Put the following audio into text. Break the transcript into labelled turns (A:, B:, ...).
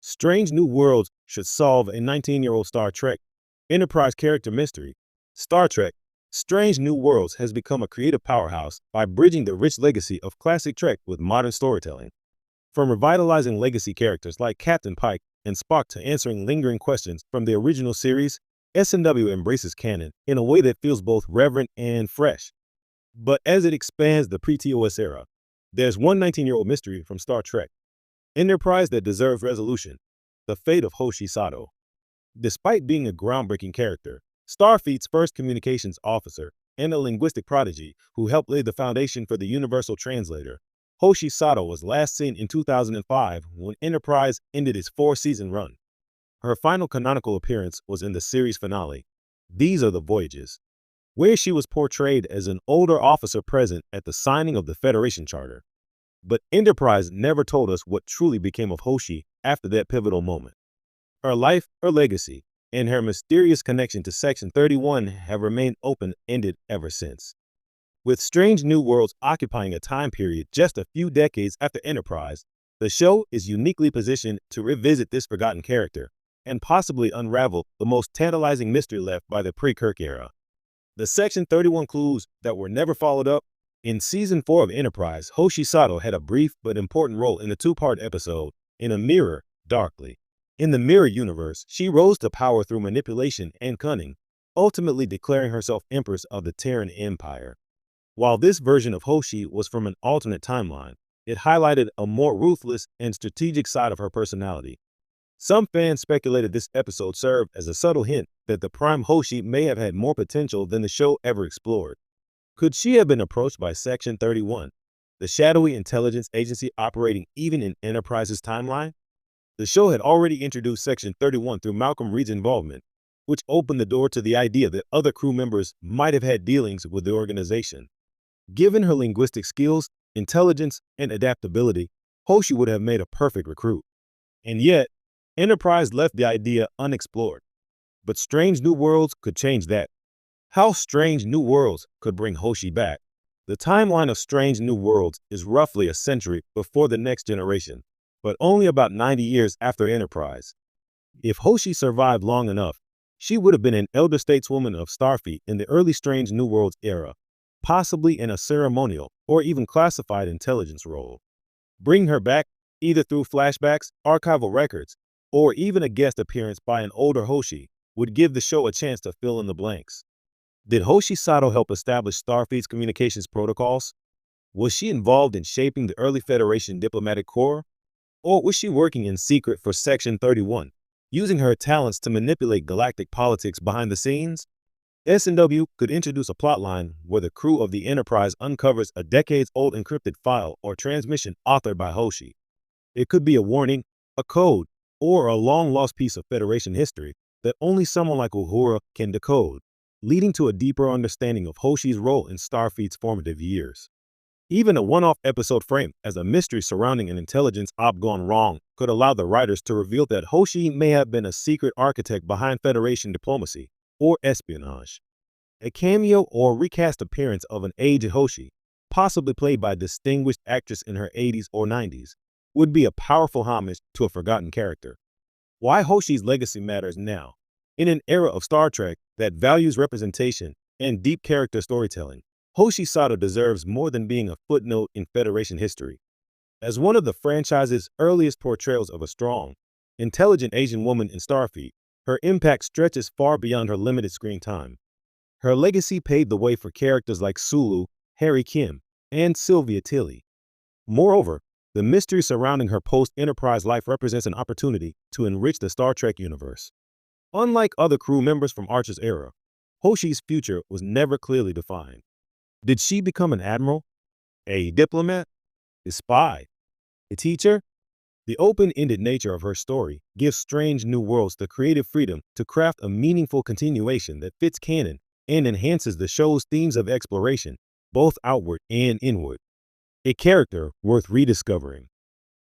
A: Strange New Worlds should solve a 19-year-old Star Trek Enterprise character mystery. Star Trek Strange New Worlds has become a creative powerhouse by bridging the rich legacy of classic Trek with modern storytelling. From revitalizing legacy characters like Captain Pike and Spock to answering lingering questions from the original series, SNW embraces canon in a way that feels both reverent and fresh. But as it expands the pre-TOS era, there's one 19-year-old mystery from Star Trek Enterprise that deserves resolution: the fate of Hoshi Sato. Despite being a groundbreaking character, Starfleet's first communications officer, and a linguistic prodigy who helped lay the foundation for the Universal Translator, Hoshi Sato was last seen in 2005 when Enterprise ended its four-season run. Her final canonical appearance was in the series finale, These Are the Voyages, where she was portrayed as an older officer present at the signing of the Federation Charter. But Enterprise never told us what truly became of Hoshi after that pivotal moment. Her life, her legacy, and her mysterious connection to Section 31 have remained open-ended ever since. With Strange New Worlds occupying a time period just a few decades after Enterprise, the show is uniquely positioned to revisit this forgotten character and possibly unravel the most tantalizing mystery left by the pre-Kirk era. The Section 31 clues that were never followed up. In Season 4 of Enterprise, Hoshi Sato had a brief but important role in the two-part episode, In a Mirror, Darkly. In the Mirror universe, she rose to power through manipulation and cunning, ultimately declaring herself Empress of the Terran Empire. While this version of Hoshi was from an alternate timeline, it highlighted a more ruthless and strategic side of her personality. Some fans speculated this episode served as a subtle hint that the Prime Hoshi may have had more potential than the show ever explored. Could she have been approached by Section 31, the shadowy intelligence agency operating even in Enterprise's timeline? The show had already introduced Section 31 through Malcolm Reed's involvement, which opened the door to the idea that other crew members might have had dealings with the organization. Given her linguistic skills, intelligence, and adaptability, Hoshi would have made a perfect recruit. And yet, Enterprise left the idea unexplored. But Strange New Worlds could change that. How Strange New Worlds could bring Hoshi back. The timeline of Strange New Worlds is roughly a century before the next generation, but only about 90 years after Enterprise. If Hoshi survived long enough, she would have been an elder stateswoman of Starfleet in the early Strange New Worlds era, possibly in a ceremonial or even classified intelligence role. Bring her back, either through flashbacks, archival records, or even a guest appearance by an older Hoshi, would give the show a chance to fill in the blanks. Did Hoshi Sato help establish Starfleet's communications protocols? Was she involved in shaping the early Federation diplomatic corps? Or was she working in secret for Section 31, using her talents to manipulate galactic politics behind the scenes? SNW could introduce a plotline where the crew of the Enterprise uncovers a decades-old encrypted file or transmission authored by Hoshi. It could be a warning, a code, or a long-lost piece of Federation history that only someone like Uhura can decode, leading to a deeper understanding of Hoshi's role in Starfleet's formative years. Even a one-off episode framed as a mystery surrounding an intelligence op gone wrong could allow the writers to reveal that Hoshi may have been a secret architect behind Federation diplomacy or espionage. A cameo or recast appearance of an aged Hoshi, possibly played by a distinguished actress in her 80s or 90s, would be a powerful homage to a forgotten character. Why Hoshi's legacy matters now. In an era of Star Trek that values representation and deep character storytelling, Hoshi Sato deserves more than being a footnote in Federation history. As one of the franchise's earliest portrayals of a strong, intelligent Asian woman in Starfleet, her impact stretches far beyond her limited screen time. Her legacy paved the way for characters like Sulu, Harry Kim, and Sylvia Tilly. Moreover, the mystery surrounding her post-Enterprise life represents an opportunity to enrich the Star Trek universe. Unlike other crew members from Archer's era, Hoshi's future was never clearly defined. Did she become an admiral? A diplomat? A spy? A teacher? The open-ended nature of her story gives Strange New Worlds the creative freedom to craft a meaningful continuation that fits canon and enhances the show's themes of exploration, both outward and inward. A character worth rediscovering.